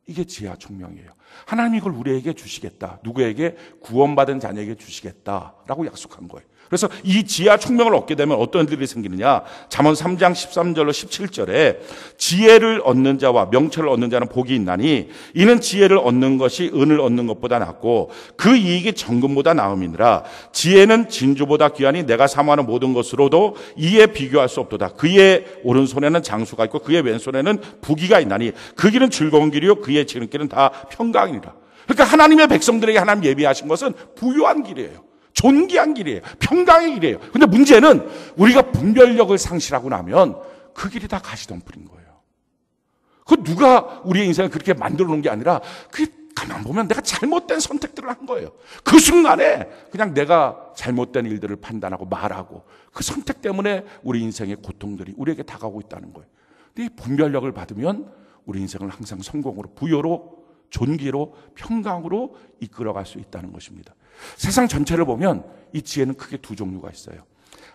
A: 이게 지혜와 총명이에요. 하나님이 이걸 우리에게 주시겠다. 누구에게? 구원받은 자녀에게 주시겠다라고 약속한 거예요. 그래서 이 지혜와 총명을 얻게 되면 어떤 일이 생기느냐? 잠언 3장 13절로 17절에 지혜를 얻는 자와 명철을 얻는 자는 복이 있나니 이는 지혜를 얻는 것이 은을 얻는 것보다 낫고 그 이익이 정금보다 나음이니라. 지혜는 진주보다 귀하니 내가 사모하는 모든 것으로도 이에 비교할 수 없도다. 그의 오른손에는 장수가 있고 그의 왼손에는 부귀가 있나니 그 길은 즐거운 길이요 그의 지름길은 다 평강이니라. 그러니까 하나님의 백성들에게 하나님 예비하신 것은 부유한 길이에요. 존귀한 길이에요. 평강의 길이에요. 근데 문제는 우리가 분별력을 상실하고 나면 그 길이 다 가시덤불인 거예요. 그 누가 우리의 인생을 그렇게 만들어 놓은 게 아니라 그 가만 보면 내가 잘못된 선택들을 한 거예요. 그 순간에 그냥 내가 잘못된 일들을 판단하고 말하고 그 선택 때문에 우리 인생의 고통들이 우리에게 다가오고 있다는 거예요. 근데 이 분별력을 받으면 우리 인생을 항상 성공으로, 부여로, 존귀로, 평강으로 이끌어갈 수 있다는 것입니다. 세상 전체를 보면 이 지혜는 크게 두 종류가 있어요.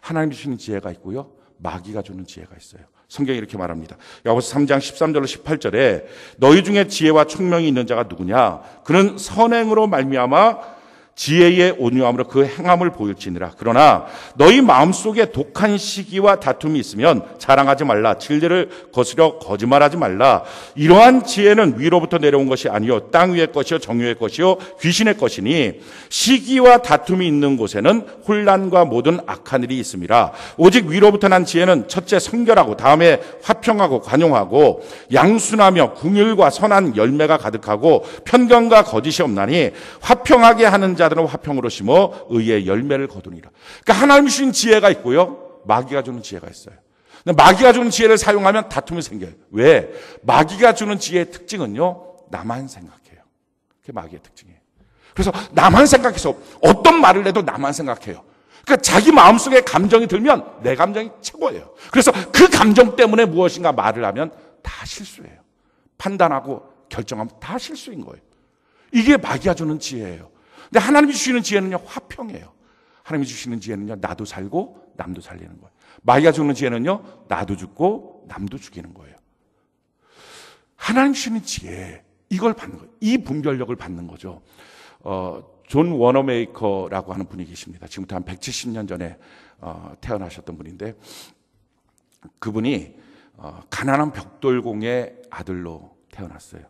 A: 하나님이 주시는 지혜가 있고요, 마귀가 주는 지혜가 있어요. 성경이 이렇게 말합니다. 야고보서 3장 13절로 18절에 너희 중에 지혜와 총명이 있는 자가 누구냐? 그는 선행으로 말미암아 지혜의 온유함으로 그 행함을 보일지니라. 그러나 너희 마음속에 독한 시기와 다툼이 있으면 자랑하지 말라. 진리를 거스려 거짓말하지 말라. 이러한 지혜는 위로부터 내려온 것이 아니요 땅 위의 것이요 정욕의 것이요 귀신의 것이니 시기와 다툼이 있는 곳에는 혼란과 모든 악한 일이 있음이라. 오직 위로부터 난 지혜는 첫째 성결하고 다음에 화평하고 관용하고 양순하며 궁율과 선한 열매가 가득하고 편견과 거짓이 없나니 화평하게 하는 자들은 화평으로 심어 의의 열매를 거두니라. 그러니까 하나님이 주신 지혜가 있고요, 마귀가 주는 지혜가 있어요. 근데 마귀가 주는 지혜를 사용하면 다툼이 생겨요. 왜? 마귀가 주는 지혜의 특징은요, 나만 생각해요. 그게 마귀의 특징이에요. 그래서 나만 생각해서 어떤 말을 해도 나만 생각해요. 그러니까 자기 마음속에 감정이 들면 내 감정이 최고예요. 그래서 그 감정 때문에 무엇인가 말을 하면 다 실수예요. 판단하고 결정하면 다 실수인 거예요. 이게 마귀가 주는 지혜예요. 근데 하나님이 주시는 지혜는요, 화평이에요. 하나님이 주시는 지혜는요, 나도 살고 남도 살리는 거예요. 마귀가 주는 지혜는요, 나도 죽고 남도 죽이는 거예요. 하나님 주시는 지혜, 이걸 받는 거예요. 이 분별력을 받는 거죠. 존 워너메이커라고 하는 분이 계십니다. 지금부터 한 170년 전에 태어나셨던 분인데, 그분이 가난한 벽돌공의 아들로 태어났어요.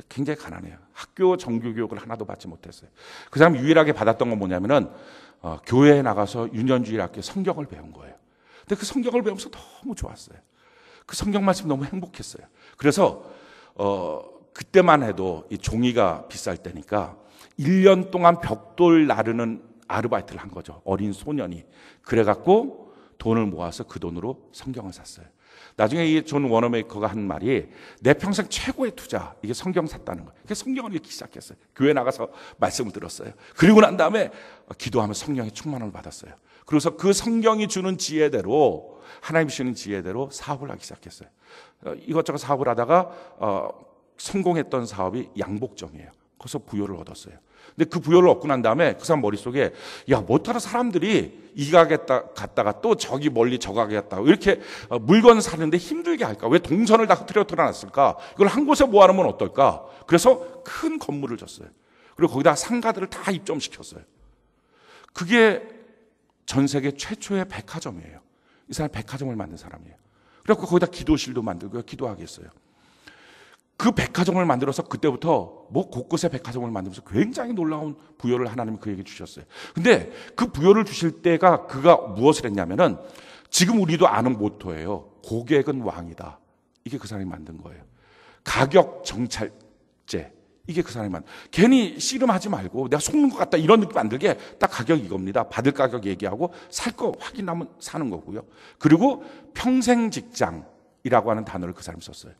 A: 굉장히 가난해요. 학교 정규교육을 하나도 받지 못했어요. 그 사람 유일하게 받았던 건 뭐냐면은 교회에 나가서 유년주일학교에 성경을 배운 거예요. 근데 그 성경을 배우면서 너무 좋았어요. 그 성경 말씀 너무 행복했어요. 그래서 그때만 해도 이 종이가 비쌀 때니까 1년 동안 벽돌 나르는 아르바이트를 한 거죠. 어린 소년이. 그래갖고 돈을 모아서 그 돈으로 성경을 샀어요. 나중에 이 존 워너메이커가 한 말이 내 평생 최고의 투자, 이게 성경 샀다는 거예요. 그래서 성경을 읽기 시작했어요. 교회 나가서 말씀을 들었어요. 그리고 난 다음에 기도하면 성령의 충만함을 받았어요. 그래서 그 성경이 주는 지혜대로, 하나님이 주시는 지혜대로 사업을 하기 시작했어요. 이것저것 사업을 하다가 성공했던 사업이 양복점이에요. 거기서 부여를 얻었어요. 근데 그 부여를 얻고 난 다음에 그 사람 머릿속에, 야, 못하러 사람들이 이 가게 갔다가 또 저기 멀리 저 가게 갔다가 왜 이렇게 물건 사는데 힘들게 할까? 왜 동선을 다 흐트려 놨을까? 이걸 한 곳에 모아놓으면 어떨까? 그래서 큰 건물을 졌어요. 그리고 거기다 상가들을 다 입점시켰어요. 그게 전 세계 최초의 백화점이에요. 이 사람이 백화점을 만든 사람이에요. 그래서 거기다 기도실도 만들고 기도하게 했어요. 그 백화점을 만들어서 그때부터 곳곳에 백화점을 만들면서 굉장히 놀라운 부여를 하나님이 그에게 주셨어요. 근데 그 부여를 주실 때가 그가 무엇을 했냐면은 지금 우리도 아는 모토예요. 고객은 왕이다. 이게 그 사람이 만든 거예요. 가격 정찰제. 이게 그 사람이 만든. 괜히 씨름하지 말고 내가 속는 것 같다 이런 느낌 안 들게 딱 가격 이겁니다. 받을 가격 얘기하고 살 거 확인하면 사는 거고요. 그리고 평생 직장이라고 하는 단어를 그 사람이 썼어요.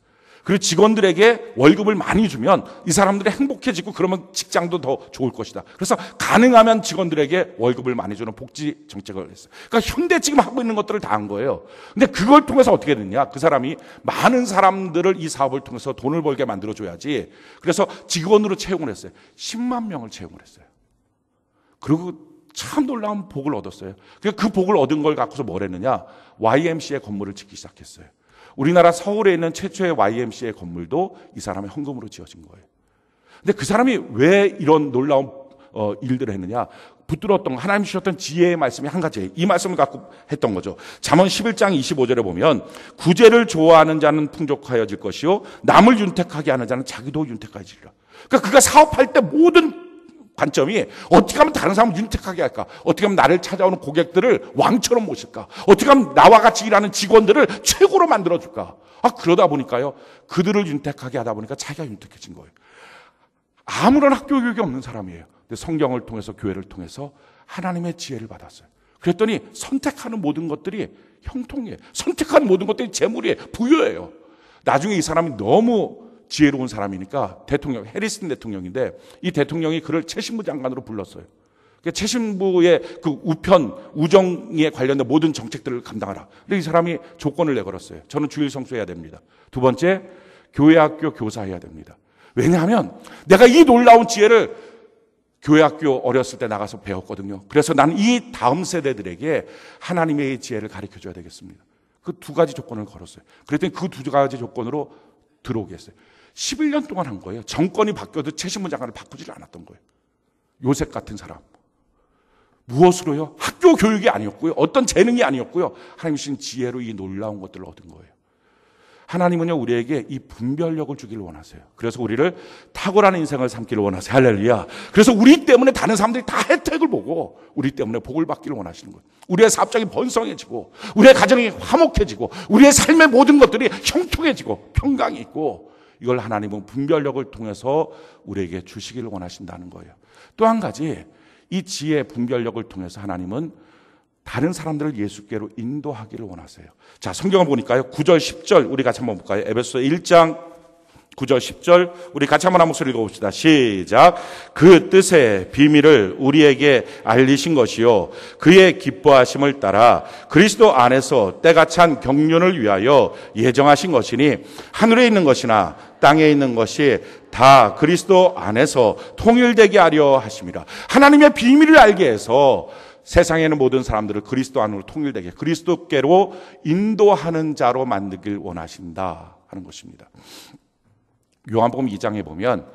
A: 그리고 직원들에게 월급을 많이 주면 이 사람들이 행복해지고 그러면 직장도 더 좋을 것이다. 그래서 가능하면 직원들에게 월급을 많이 주는 복지 정책을 했어요. 그러니까 현대 지금 하고 있는 것들을 다 한 거예요. 근데 그걸 통해서 어떻게 됐냐? 그 사람이 많은 사람들을 이 사업을 통해서 돈을 벌게 만들어줘야지. 그래서 직원으로 채용을 했어요. 10만 명을 채용을 했어요. 그리고 참 놀라운 복을 얻었어요. 그 복을 얻은 걸 갖고서 뭘 했느냐? YMCA 건물을 짓기 시작했어요. 우리나라 서울에 있는 최초의 YMCA 건물도 이 사람의 헌금으로 지어진 거예요. 근데 그 사람이 왜 이런 놀라운 일들을 했느냐? 붙들었던 하나님 주셨던 지혜의 말씀이 한 가지예요. 이 말씀을 갖고 했던 거죠. 잠언 11장 25절에 보면 구제를 좋아하는 자는 풍족하여질 것이요 남을 윤택하게 하는 자는 자기도 윤택하여지리라. 그러니까 그가 사업할 때 모든 관점이 어떻게 하면 다른 사람을 윤택하게 할까? 어떻게 하면 나를 찾아오는 고객들을 왕처럼 모실까? 어떻게 하면 나와 같이 일하는 직원들을 최고로 만들어줄까? 그러다 보니까요, 그들을 윤택하게 하다 보니까 자기가 윤택해진 거예요. 아무런 학교 교육이 없는 사람이에요. 근데 성경을 통해서, 교회를 통해서 하나님의 지혜를 받았어요. 그랬더니 선택하는 모든 것들이 형통이에요. 선택하는 모든 것들이 재물이에요. 부여예요. 나중에 이 사람이 너무 지혜로운 사람이니까 대통령, 해리슨 대통령인데 이 대통령이 그를 최신부 장관으로 불렀어요. 최신부의 그 우정에 관련된 모든 정책들을 감당하라. 근데 이 사람이 조건을 내걸었어요. 저는 주일 성수해야 됩니다. 두 번째, 교회학교 교사해야 됩니다. 왜냐하면 내가 이 놀라운 지혜를 교회학교 어렸을 때 나가서 배웠거든요. 그래서 나는 이 다음 세대들에게 하나님의 지혜를 가르쳐줘야 되겠습니다. 그 두 가지 조건을 걸었어요. 그랬더니 그 두 가지 조건으로 들어오게 했어요. 11년 동안 한 거예요. 정권이 바뀌어도 최신부 장관을 바꾸질 않았던 거예요. 요셉 같은 사람. 무엇으로요? 학교 교육이 아니었고요. 어떤 재능이 아니었고요. 하나님 주신 지혜로 이 놀라운 것들을 얻은 거예요. 하나님은요, 우리에게 이 분별력을 주기를 원하세요. 그래서 우리를 탁월한 인생을 삼기를 원하세요. 할렐루야. 그래서 우리 때문에 다른 사람들이 다 혜택을 보고 우리 때문에 복을 받기를 원하시는 거예요. 우리의 사업장이 번성해지고 우리의 가정이 화목해지고 우리의 삶의 모든 것들이 형통해지고 평강이 있고 이걸 하나님은 분별력을 통해서 우리에게 주시기를 원하신다는 거예요. 또 한 가지, 이 지혜 분별력을 통해서 하나님은 다른 사람들을 예수께로 인도하기를 원하세요. 자, 성경을 보니까요, 9절, 10절 우리 같이 한번 볼까요? 에베소 1장 9절, 10절 우리 같이 한번 한 목소리 읽어봅시다. 시작. 그 뜻의 비밀을 우리에게 알리신 것이요 그의 기뻐하심을 따라 그리스도 안에서 때가 찬 경륜을 위하여 예정하신 것이니 하늘에 있는 것이나 땅에 있는 것이 다 그리스도 안에서 통일되게 하려 하심이라. 하나님의 비밀을 알게 해서 세상에는 모든 사람들을 그리스도 안으로 통일되게 그리스도께로 인도하는 자로 만들길 원하신다 하는 것입니다. 요한복음 2장에 보면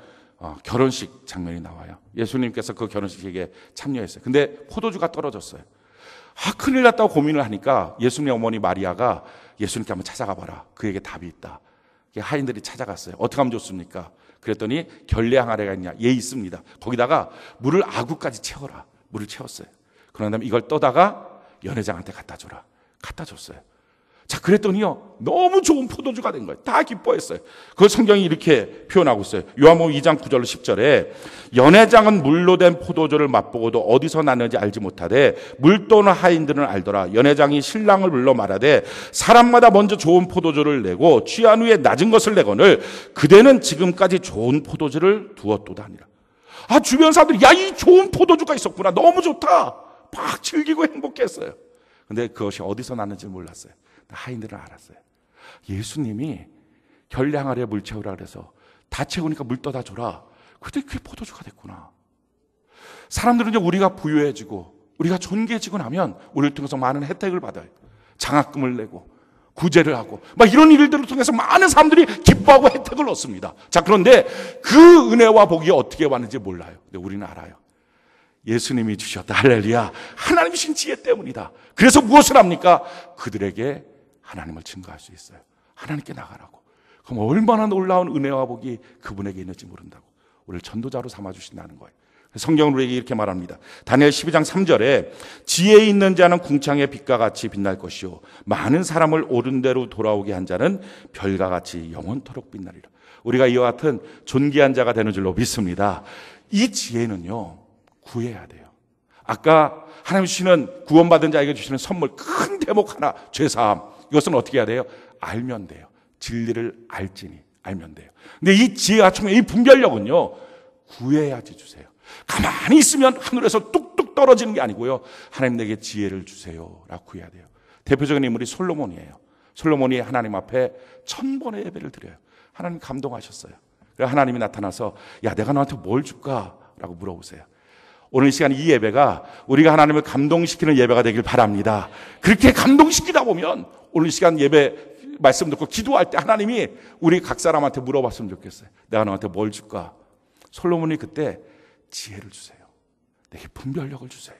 A: 결혼식 장면이 나와요. 예수님께서 그 결혼식에 참여했어요. 근데 포도주가 떨어졌어요. 큰일 났다고 고민을 하니까 예수님의 어머니 마리아가 예수님께 한번 찾아가 봐라. 그에게 답이 있다. 하인들이 찾아갔어요. 어떻게 하면 좋습니까? 그랬더니 결례항아래가 있냐? 예, 있습니다. 거기다가 물을 아구까지 채워라. 물을 채웠어요. 그런 다음에 이걸 떠다가 연회장한테 갖다 줘라. 갖다 줬어요. 자, 그랬더니요, 너무 좋은 포도주가 된 거예요. 다 기뻐했어요. 그 성경이 이렇게 표현하고 있어요. 요한복음 2장 9절 10절에 연회장은 물로 된 포도주를 맛보고도 어디서 났는지 알지 못하되 물도는 하인들은 알더라. 연회장이 신랑을 불러 말하되 사람마다 먼저 좋은 포도주를 내고 취한 후에 낮은 것을 내거늘 그대는 지금까지 좋은 포도주를 두었도다 하니라. 주변 사람들이 야, 이 좋은 포도주가 있었구나. 너무 좋다. 막 즐기고 행복했어요. 근데 그것이 어디서 났는지 몰랐어요. 하인들은 알았어요. 예수님이 결례항아리에 물 채우라 그래서 다 채우니까 물 떠다 줘라. 그때 그게 포도주가 됐구나. 사람들은 우리가 부유해지고 우리가 존귀해지고 나면 우리를 통해서 많은 혜택을 받아요. 장학금을 내고 구제를 하고 막 이런 일들을 통해서 많은 사람들이 기뻐하고 혜택을 얻습니다. 자, 그런데 그 은혜와 복이 어떻게 왔는지 몰라요. 근데 우리는 알아요. 예수님이 주셨다. 할렐루야. 하나님이 주신 지혜 때문이다. 그래서 무엇을 합니까? 그들에게 하나님을 증거할 수 있어요. 하나님께 나가라고. 그럼 얼마나 놀라운 은혜와 복이 그분에게 있는지 모른다고. 우리를 전도자로 삼아주신다는 거예요. 성경은 우리에게 이렇게 말합니다. 다니엘 12장 3절에 지혜 있는 자는 궁창의 빛과 같이 빛날 것이요 많은 사람을 옳은 대로 돌아오게 한 자는 별과 같이 영원토록 빛나리라. 우리가 이와 같은 존귀한 자가 되는 줄로 믿습니다. 이 지혜는요, 구해야 돼요. 아까 하나님 주시는 구원받은 자에게 주시는 선물 큰 대목 하나, 죄사함. 이것은 어떻게 해야 돼요? 알면 돼요. 진리를 알지니 알면 돼요. 근데 이 지혜와 총의 이 분별력은요, 구해야지 주세요. 가만히 있으면 하늘에서 뚝뚝 떨어지는 게 아니고요, 하나님 내게 지혜를 주세요 라고 구해야 돼요. 대표적인 인물이 솔로몬이에요. 솔로몬이 하나님 앞에 1000번의 예배를 드려요. 하나님 감동하셨어요. 그래서 하나님이 나타나서 야, 내가 너한테 뭘 줄까? 라고 물어보세요. 오늘 이 시간 이 예배가 우리가 하나님을 감동시키는 예배가 되길 바랍니다. 그렇게 감동시키다 보면 오늘 이 시간 예배 말씀 듣고 기도할 때 하나님이 우리 각 사람한테 물어봤으면 좋겠어요. 내가 너한테 뭘 줄까? 솔로몬이 그때 지혜를 주세요. 내게 분별력을 주세요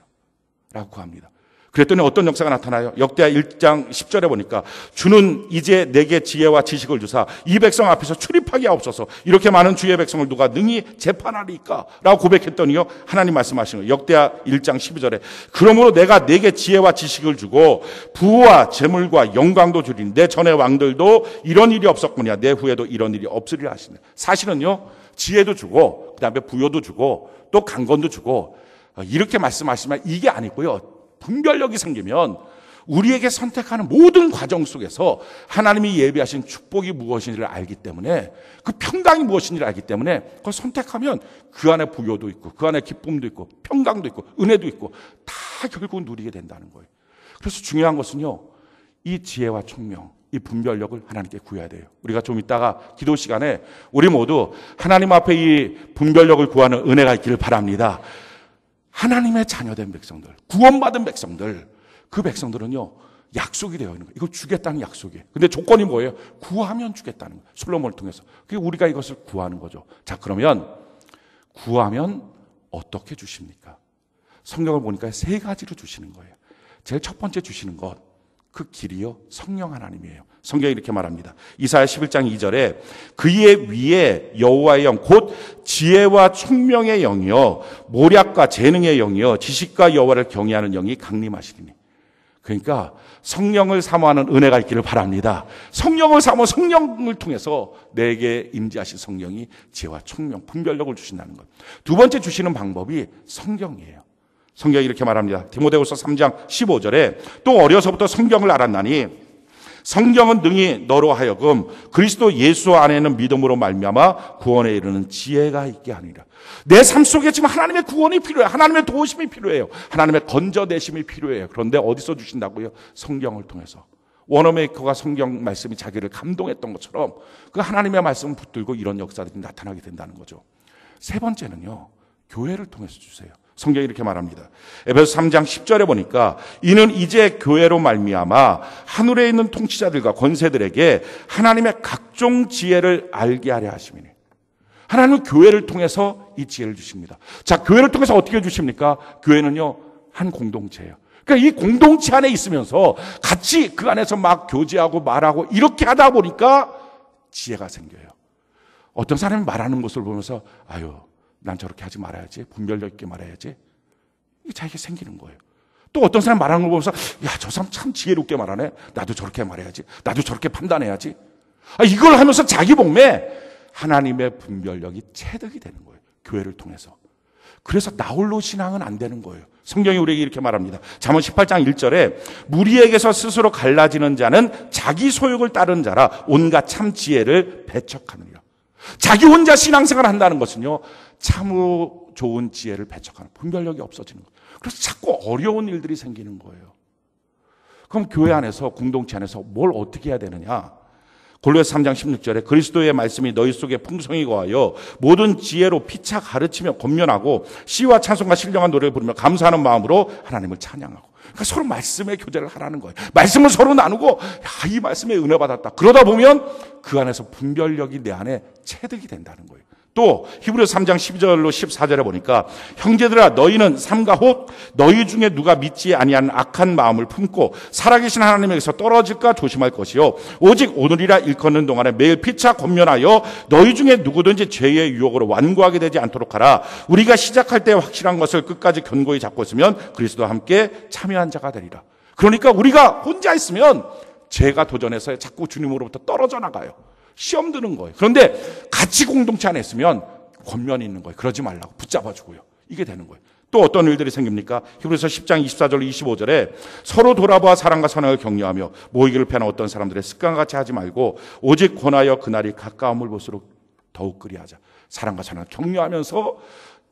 A: 라고 구합니다. 그랬더니 어떤 역사가 나타나요? 역대하 1장 10절에 보니까 주는 이제 내게 지혜와 지식을 주사 이 백성 앞에서 출입하게 하옵소서. 이렇게 많은 주의 백성을 누가 능히 재판하리까? 라고 고백했더니요, 하나님 말씀하시는 거예요. 역대하 1장 12절에 그러므로 내가 내게 지혜와 지식을 주고 부와 재물과 영광도 주리니 내 전의 왕들도 이런 일이 없었거니와 내 후에도 이런 일이 없으리라 하시네. 사실은요, 지혜도 주고 그다음에 부여도 주고 또 강건도 주고 이렇게 말씀하시면 이게 아니고요, 분별력이 생기면 우리에게 선택하는 모든 과정 속에서 하나님이 예비하신 축복이 무엇인지를 알기 때문에, 그 평강이 무엇인지를 알기 때문에 그걸 선택하면 그 안에 부여도 있고 그 안에 기쁨도 있고 평강도 있고 은혜도 있고 다 결국 누리게 된다는 거예요. 그래서 중요한 것은요, 이 지혜와 총명, 이 분별력을 하나님께 구해야 돼요. 우리가 좀 이따가 기도 시간에 우리 모두 하나님 앞에 이 분별력을 구하는 은혜가 있기를 바랍니다. 하나님의 자녀된 백성들, 구원받은 백성들, 그 백성들은요, 약속이 되어 있는 거예요. 이거 주겠다는 약속이에요. 근데 조건이 뭐예요? 구하면 주겠다는 거예요. 솔로몬을 통해서. 그게 우리가 이것을 구하는 거죠. 자, 그러면 구하면 어떻게 주십니까? 성경을 보니까 세 가지로 주시는 거예요. 제일 첫 번째 주시는 것, 그 길이요, 성령 하나님이에요. 성경이 이렇게 말합니다. 이사야 11장 2절에 그의 위에 여호와의 영 곧 지혜와 총명의 영이요 모략과 재능의 영이요 지식과 여호와를 경외하는 영이 강림하시리니. 그러니까 성령을 사모하는 은혜가 있기를 바랍니다. 성령을 사모 성령을 통해서 내게 임재하신 성령이 지혜와 총명, 분별력을 주신다는 것. 두 번째 주시는 방법이 성경이에요. 성경이 이렇게 말합니다. 디모데후서 3장 15절에 또 어려서부터 성경을 알았나니 성경은 능히 너로 하여금 그리스도 예수 안에는 믿음으로 말미암아 구원에 이르는 지혜가 있게 하니라. 내 삶 속에 지금 하나님의 구원이 필요해요. 하나님의 도우심이 필요해요. 하나님의 건져내심이 필요해요. 그런데 어디서 주신다고요? 성경을 통해서. 워너메이커가 성경 말씀이 자기를 감동했던 것처럼 그 하나님의 말씀을 붙들고 이런 역사들이 나타나게 된다는 거죠. 세 번째는요, 교회를 통해서 주세요. 성경이 이렇게 말합니다. 에베소 3장 10절에 보니까 이는 이제 교회로 말미암아 하늘에 있는 통치자들과 권세들에게 하나님의 각종 지혜를 알게 하려 하심이니. 하나님은 교회를 통해서 이 지혜를 주십니다. 자, 교회를 통해서 어떻게 주십니까? 교회는요, 한 공동체예요. 그러니까 이 공동체 안에 있으면서 같이 그 안에서 막 교제하고 말하고 이렇게 하다 보니까 지혜가 생겨요. 어떤 사람이 말하는 모습을 보면서 아유, 난 저렇게 하지 말아야지. 분별력 있게 말해야지. 이게 자기가 생기는 거예요. 또 어떤 사람 말하는 걸 보면서 야, 저 사람 참 지혜롭게 말하네. 나도 저렇게 말해야지. 나도 저렇게 판단해야지. 이걸 하면서 자기 몸에 하나님의 분별력이 체득이 되는 거예요. 교회를 통해서. 그래서 나홀로 신앙은 안 되는 거예요. 성경이 우리에게 이렇게 말합니다. 잠언 18장 1절에 무리에게서 스스로 갈라지는 자는 자기 소욕을 따르는 자라 온갖 참 지혜를 배척하느니라. 자기 혼자 신앙생활을 한다는 것은요, 참으로 좋은 지혜를 배척하는, 분별력이 없어지는 거예요. 그래서 자꾸 어려운 일들이 생기는 거예요. 그럼 교회 안에서, 공동체 안에서 뭘 어떻게 해야 되느냐? 골로새 3장 16절에 그리스도의 말씀이 너희 속에 풍성히 거하여 모든 지혜로 피차 가르치며 권면하고 시와 찬송과 신령한 노래를 부르며 감사하는 마음으로 하나님을 찬양하고. 그러니까 서로 말씀의 교제를 하라는 거예요. 말씀을 서로 나누고 야, 이 말씀에 은혜 받았다. 그러다 보면 그 안에서 분별력이 내 안에 체득이 된다는 거예요. 또 히브리서 3장 12절로 14절에 보니까 형제들아 너희는 삼가 곧 너희 중에 누가 믿지 아니하는 악한 마음을 품고 살아계신 하나님에게서 떨어질까 조심할 것이요 오직 오늘이라 일컫는 동안에 매일 피차 권면하여 너희 중에 누구든지 죄의 유혹으로 완고하게 되지 않도록 하라. 우리가 시작할 때 확실한 것을 끝까지 견고히 잡고 있으면 그리스도와 함께 참여한 자가 되리라. 그러니까 우리가 혼자 있으면 죄가 도전해서 자꾸 주님으로부터 떨어져 나가요. 시험 드는 거예요. 그런데 같이 공동체 안에 있으면 권면이 있는 거예요. 그러지 말라고 붙잡아주고요. 이게 되는 거예요. 또 어떤 일들이 생깁니까? 히브리서 10장 24절 25절에 서로 돌아보아 사랑과 선악을 격려하며 모이기를 패는 어떤 사람들의 습관과 같이 하지 말고 오직 권하여 그날이 가까움을 볼수록 더욱 그리하자. 사랑과 선악을 격려하면서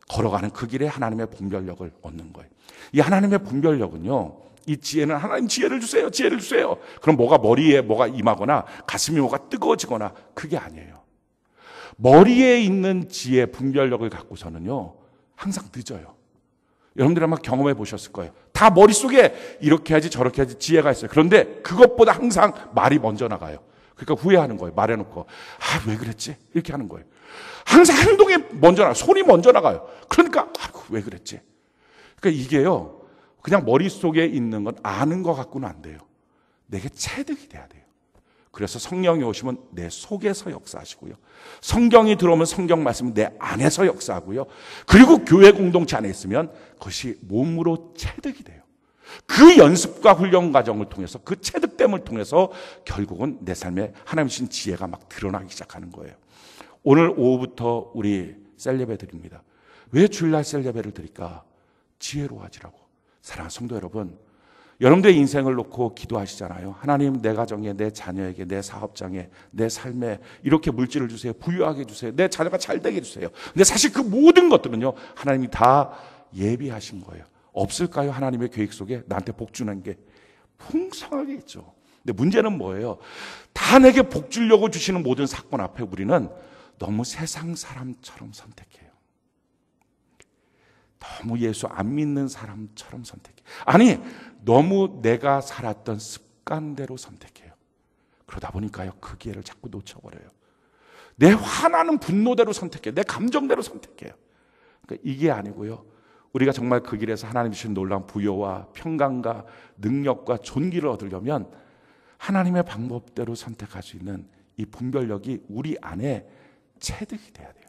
A: 걸어가는 그 길에 하나님의 분별력을 얻는 거예요. 이 하나님의 분별력은요, 이 지혜는 하나님 지혜를 주세요. 지혜를 주세요. 그럼 뭐가 머리에 뭐가 임하거나 가슴이 뭐가 뜨거워지거나 그게 아니에요. 머리에 있는 지혜, 분별력을 갖고서는요, 항상 늦어요. 여러분들 아마 경험해 보셨을 거예요. 다 머릿속에 이렇게 하지 저렇게 하지 지혜가 있어요. 그런데 그것보다 항상 말이 먼저 나가요. 그러니까 후회하는 거예요. 말해놓고 왜 그랬지? 이렇게 하는 거예요. 항상 행동이 먼저 나가요. 손이 먼저 나가요. 그러니까 왜 그랬지? 그러니까 이게요, 그냥 머릿속에 있는 건 아는 것 갖고는 안 돼요. 내게 체득이 돼야 돼요. 그래서 성령이 오시면 내 속에서 역사하시고요. 성경이 들어오면 성경 말씀은 내 안에서 역사하고요. 그리고 교회 공동체 안에 있으면 그것이 몸으로 체득이 돼요. 그 연습과 훈련 과정을 통해서, 그 체득됨을 통해서 결국은 내 삶에 하나님 주신 지혜가 막 드러나기 시작하는 거예요. 오늘 오후부터 우리 셀레베 드립니다. 왜 주일날 셀레베를 드릴까? 지혜로워지라고. 사랑하는 성도 여러분, 여러분들의 인생을 놓고 기도하시잖아요. 하나님, 내 가정에, 내 자녀에게, 내 사업장에, 내 삶에 이렇게 물질을 주세요. 부유하게 해주세요. 내 자녀가 잘 되게 해주세요. 근데 사실 그 모든 것들은요, 하나님이 다 예비하신 거예요. 없을까요? 하나님의 계획 속에 나한테 복 주는 게 풍성하게 있죠. 근데 문제는 뭐예요? 다 내게 복 주려고 주시는 모든 사건 앞에 우리는 너무 세상 사람처럼 선택해요. 너무 예수 안 믿는 사람처럼 선택해요. 아니, 너무 내가 살았던 습관대로 선택해요. 그러다 보니까요, 그 기회를 자꾸 놓쳐버려요. 내 화나는 분노대로 선택해요. 내 감정대로 선택해요. 그러니까 이게 아니고요, 우리가 정말 그 길에서 하나님 주신 놀라운 부여와 평강과 능력과 존귀를 얻으려면 하나님의 방법대로 선택할 수 있는 이 분별력이 우리 안에 체득이 돼야 돼요.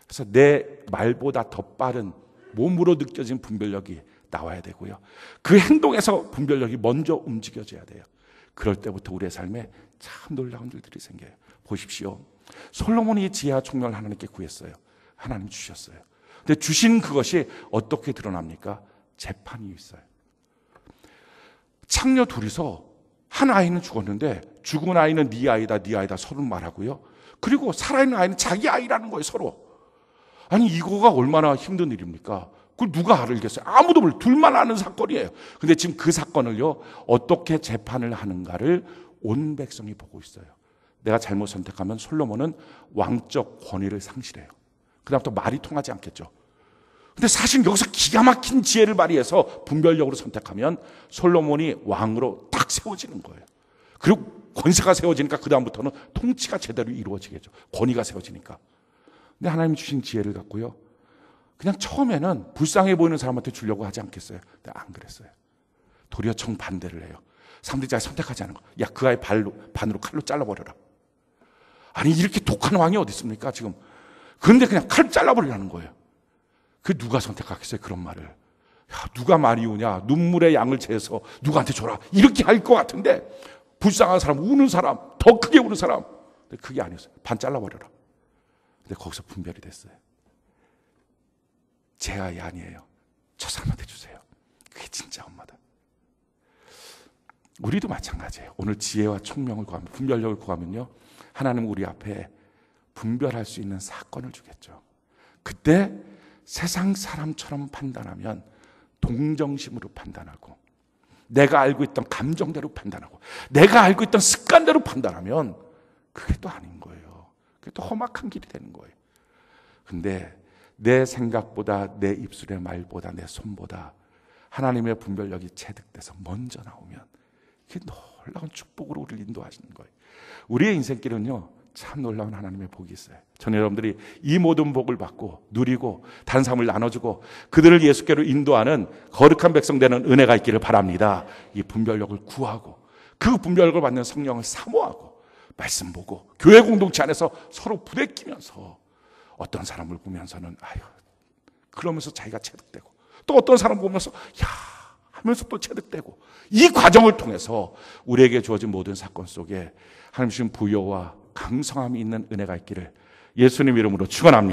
A: 그래서 내 말보다 더 빠른 몸으로 느껴진 분별력이 나와야 되고요. 그 행동에서 분별력이 먼저 움직여져야 돼요. 그럴 때부터 우리의 삶에 참 놀라운 일들이 생겨요. 보십시오. 솔로몬이 지혜와 총명을 하나님께 구했어요. 하나님 주셨어요. 근데 주신 그것이 어떻게 드러납니까? 재판이 있어요. 창녀 둘이서 한 아이는 죽었는데 죽은 아이는 네 아이다, 네 아이다 서로 말하고요. 그리고 살아있는 아이는 자기 아이라는 거예요, 서로. 아니, 이거가 얼마나 힘든 일입니까? 그걸 누가 알겠어요? 아무도 몰라요. 둘만 아는 사건이에요. 근데 지금 그 사건을요, 어떻게 재판을 하는가를 온 백성이 보고 있어요. 내가 잘못 선택하면 솔로몬은 왕적 권위를 상실해요. 그다음부터 말이 통하지 않겠죠. 근데 사실 여기서 기가 막힌 지혜를 발휘해서 분별력으로 선택하면 솔로몬이 왕으로 딱 세워지는 거예요. 그리고 권세가 세워지니까 그다음부터는 통치가 제대로 이루어지겠죠. 권위가 세워지니까. 근데 하나님이 주신 지혜를 갖고요, 그냥 처음에는 불쌍해 보이는 사람한테 주려고 하지 않겠어요? 근데 안 그랬어요. 도리어 정반대를 해요. 사람들이 잘 선택하지 않은 거. 야, 그 아이 반으로 칼로 잘라버려라. 아니, 이렇게 독한 왕이 어디 있습니까 지금? 그런데 그냥 칼로 잘라버리라는 거예요. 그 누가 선택하겠어요, 그런 말을? 야, 누가 말이 오냐? 눈물의 양을 재서 누구한테 줘라. 이렇게 할 것 같은데, 불쌍한 사람, 우는 사람, 더 크게 우는 사람. 근데 그게 아니었어요. 반 잘라버려라. 근데 거기서 분별이 됐어요. 제 아이 아니에요. 저 사람한테 주세요. 그게 진짜 엄마다. 우리도 마찬가지예요. 오늘 지혜와 총명을 구하면, 분별력을 구하면요, 하나님은 우리 앞에 분별할 수 있는 사건을 주겠죠. 그때 세상 사람처럼 판단하면 동정심으로 판단하고, 내가 알고 있던 감정대로 판단하고, 내가 알고 있던 습관대로 판단하면 그게 또 아닌 거예요. 그게 또 험악한 길이 되는 거예요. 근데 내 생각보다, 내 입술의 말보다, 내 손보다 하나님의 분별력이 체득돼서 먼저 나오면 그게 놀라운 축복으로 우리를 인도하시는 거예요. 우리의 인생길은요, 참 놀라운 하나님의 복이 있어요. 저는 여러분들이 이 모든 복을 받고 누리고 다른 사람을 나눠주고 그들을 예수께로 인도하는 거룩한 백성 되는 은혜가 있기를 바랍니다. 이 분별력을 구하고 그 분별력을 받는 성령을 사모하고 말씀 보고 교회 공동체 안에서 서로 부대끼면서 어떤 사람을 보면서는 아유, 그러면서 자기가 체득되고, 또 어떤 사람 보면서 야 하면서 또 체득되고, 이 과정을 통해서 우리에게 주어진 모든 사건 속에 하나님 주신 부여와 강성함이 있는 은혜가 있기를 예수님 이름으로 축원합니다.